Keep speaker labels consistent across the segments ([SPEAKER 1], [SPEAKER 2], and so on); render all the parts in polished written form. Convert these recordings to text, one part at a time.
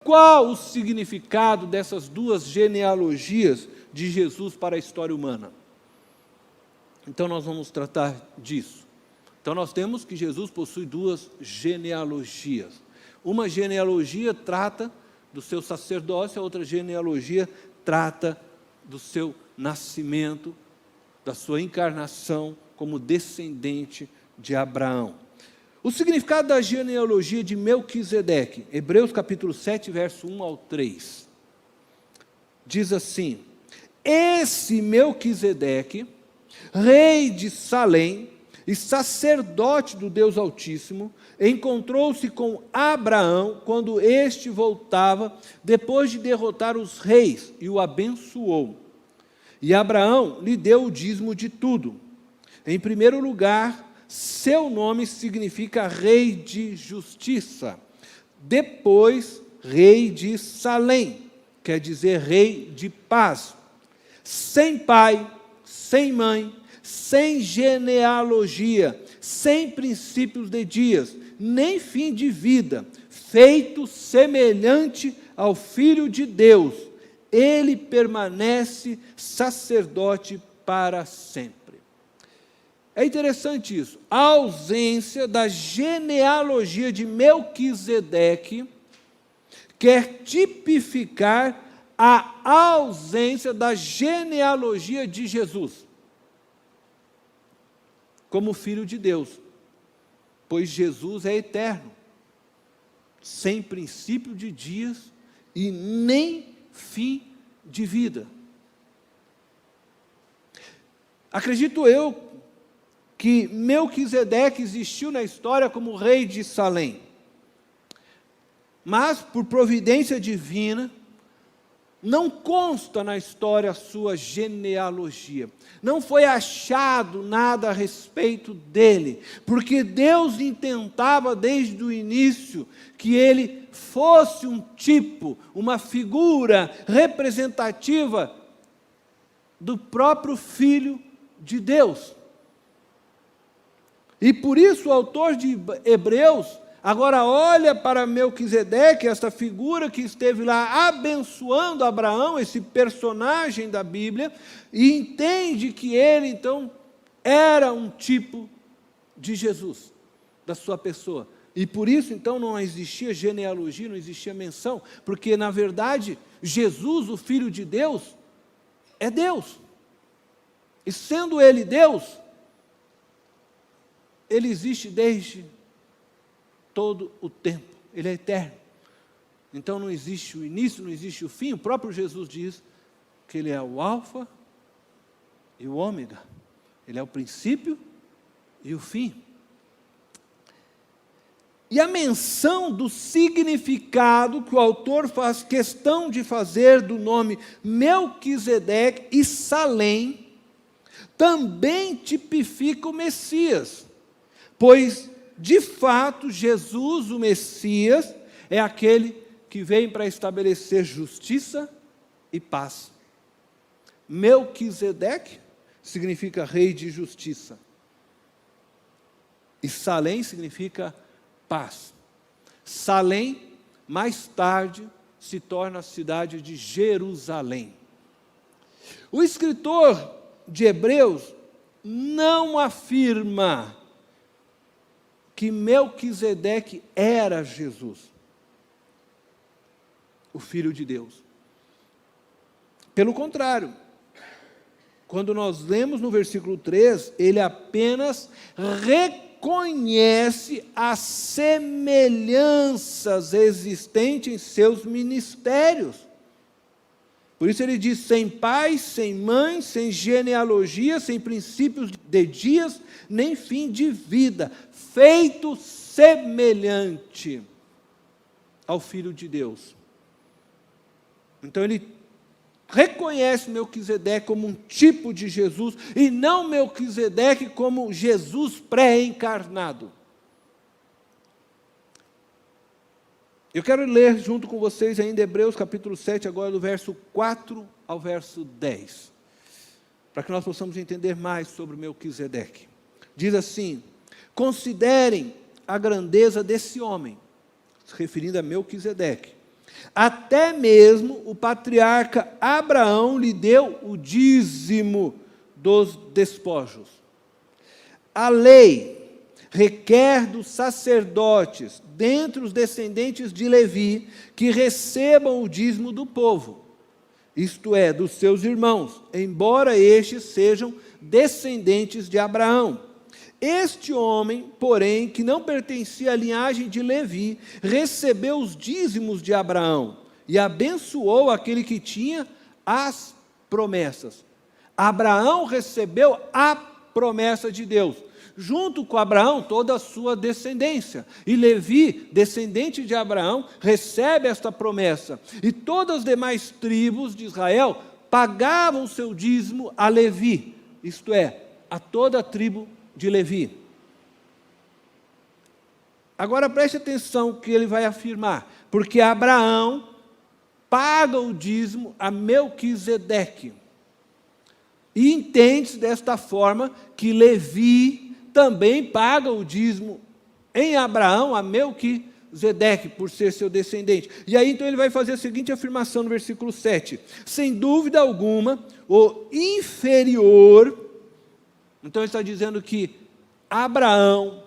[SPEAKER 1] qual o significado dessas duas genealogias de Jesus para a história humana? Então nós vamos tratar disso. Então nós temos que Jesus possui duas genealogias. Uma genealogia trata do seu sacerdócio, a outra genealogia trata do seu nascimento, da sua encarnação como descendente de Abraão. O significado da genealogia de Melquisedeque, Hebreus capítulo 7, verso 1 ao 3, diz assim: esse Melquisedeque, rei de Salém e sacerdote do Deus Altíssimo, encontrou-se com Abraão quando este voltava, depois de derrotar os reis, e o abençoou. E Abraão lhe deu o dízimo de tudo. Em primeiro lugar, seu nome significa rei de justiça. Depois, rei de Salém, quer dizer rei de paz. Sem pai, sem mãe, sem genealogia, sem princípios de dias, nem fim de vida, feito semelhante ao Filho de Deus, ele permanece sacerdote para sempre. É interessante isso. A ausência da genealogia de Melquisedeque quer tipificar a ausência da genealogia de Jesus como Filho de Deus, pois Jesus é eterno, sem princípio de dias e nem fim de vida. Acredito eu que Melquisedeque existiu na história como rei de Salém, mas por providência divina, não consta na história a sua genealogia. Não foi achado nada a respeito dele, porque Deus intentava desde o início que ele fosse um tipo, uma figura representativa do próprio Filho de Deus. E por isso o autor de Hebreus agora olha para Melquisedeque, esta figura que esteve lá abençoando Abraão, esse personagem da Bíblia, e entende que ele, então, era um tipo de Jesus, da sua pessoa. E por isso, então, não existia genealogia, não existia menção, porque, na verdade, Jesus, o Filho de Deus, é Deus. E sendo Ele Deus, Ele existe desde todo o tempo, Ele é eterno. Então não existe o início, não existe o fim. O próprio Jesus diz que Ele é o alfa e o ômega. Ele é o princípio e o fim. E a menção do significado que o autor faz questão de fazer do nome Melquisedeque e Salém também tipifica o Messias, pois de fato, Jesus, o Messias, é aquele que vem para estabelecer justiça e paz. Melquisedeque significa rei de justiça. E Salém significa paz. Salém, mais tarde, se torna a cidade de Jerusalém. O escritor de Hebreus não afirma que Melquisedeque era Jesus, o Filho de Deus. Pelo contrário, quando nós lemos no versículo 3, ele apenas reconhece as semelhanças existentes em seus ministérios. Por isso ele diz: sem pai, sem mãe, sem genealogia, sem princípios de dias, nem fim de vida, feito semelhante ao Filho de Deus. Então ele reconhece Melquisedeque como um tipo de Jesus, e não Melquisedeque como Jesus pré-encarnado. Eu quero ler junto com vocês ainda Hebreus capítulo 7, agora do verso 4 ao verso 10, para que nós possamos entender mais sobre Melquisedeque. Diz assim: considerem a grandeza desse homem, se referindo a Melquisedeque, Até mesmo o patriarca Abraão lhe deu o dízimo dos despojos. A lei requer dos sacerdotes, dentre os descendentes de Levi, que recebam o dízimo do povo, isto é, dos seus irmãos, embora estes sejam descendentes de Abraão. Este homem, porém, que não pertencia à linhagem de Levi, recebeu os dízimos de Abraão e abençoou aquele que tinha as promessas. Abraão recebeu a promessa de Deus. Junto com Abraão, toda a sua descendência. E Levi, descendente de Abraão, recebe esta promessa. E todas as demais tribos de Israel pagavam seu dízimo a Levi, isto é, a toda a tribo de Levi. Agora preste atenção que ele vai afirmar, porque Abraão paga o dízimo a Melquisedeque. E entende-se desta forma que Levi também paga o dízimo em Abraão a Melquisedeque, por ser seu descendente. E aí então ele vai fazer a seguinte afirmação no versículo 7. Sem dúvida alguma, o inferior. Então ele está dizendo que Abraão,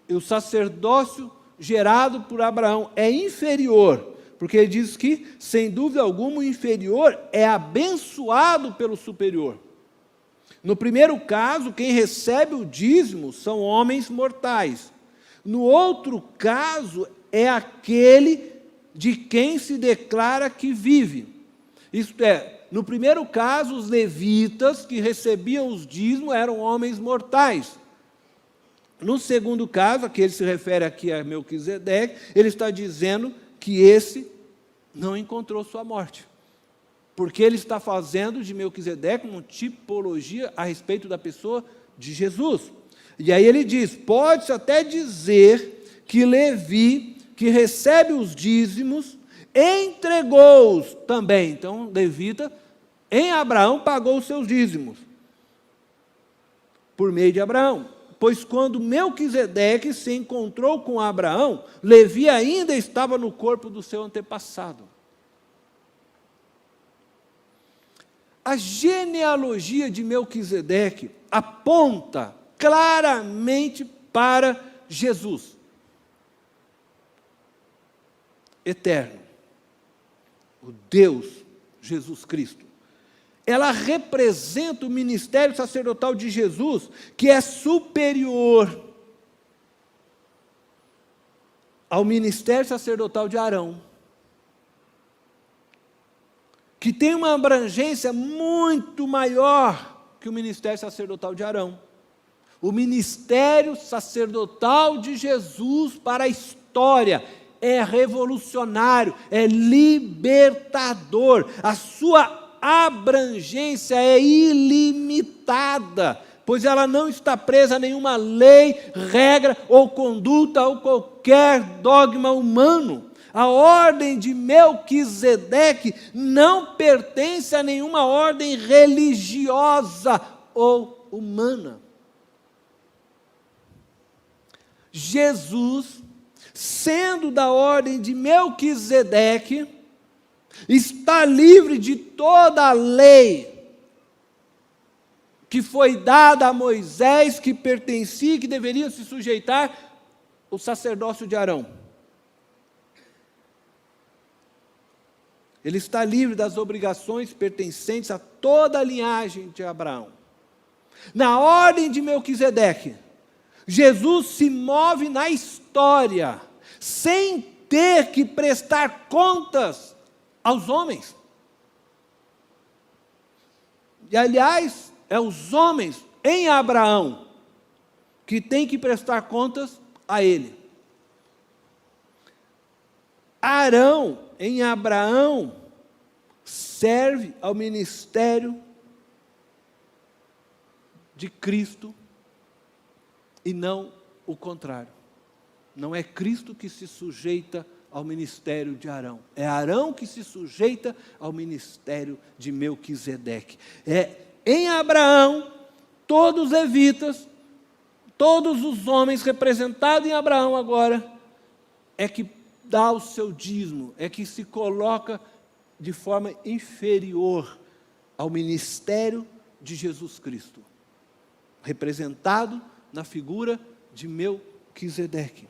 [SPEAKER 1] o sacerdócio gerado por Abraão é inferior, porque ele diz que, sem dúvida alguma, o inferior é abençoado pelo superior. No primeiro caso, quem recebe o dízimo são homens mortais. No outro caso, é aquele de quem se declara que vive. Isto é, no primeiro caso, os levitas que recebiam os dízimos eram homens mortais. No segundo caso, a que ele se refere aqui a Melquisedeque, ele está dizendo que esse não encontrou sua morte. Porque ele está fazendo de Melquisedeque uma tipologia a respeito da pessoa de Jesus. E aí ele diz, pode-se até dizer que Levi, que recebe os dízimos, entregou-os também. Então, levita, em Abraão, pagou os seus dízimos, por meio de Abraão. Pois quando Melquisedeque se encontrou com Abraão, Levi ainda estava no corpo do seu antepassado. A genealogia de Melquisedeque aponta claramente para Jesus, eterno, o Deus Jesus Cristo. Ela representa o ministério sacerdotal de Jesus, que é superior ao ministério sacerdotal de Arão, que tem uma abrangência muito maior que o ministério sacerdotal de Arão. O ministério sacerdotal de Jesus para a história é revolucionário, é libertador. A sua abrangência é ilimitada, pois ela não está presa a nenhuma lei, regra ou conduta ou qualquer dogma humano. A ordem de Melquisedeque não pertence a nenhuma ordem religiosa ou humana. Jesus, sendo da ordem de Melquisedeque, está livre de toda a lei que foi dada a Moisés, que pertencia, que deveria se sujeitar ao sacerdócio de Arão. Ele está livre das obrigações pertencentes a toda a linhagem de Abraão. Na ordem de Melquisedeque, Jesus se move na história, sem ter que prestar contas aos homens. E, aliás, é os homens em Abraão que têm que prestar contas a ele. Arão, em Abraão, serve ao ministério de Cristo e não o contrário. Não é Cristo que se sujeita ao ministério de Arão. É Arão que se sujeita ao ministério de Melquisedeque. É em Abraão, todos os levitas, todos os homens representados em Abraão agora, é que dá o seu dízimo, é que se coloca de forma inferior ao ministério de Jesus Cristo, representado na figura de Melquisedeque.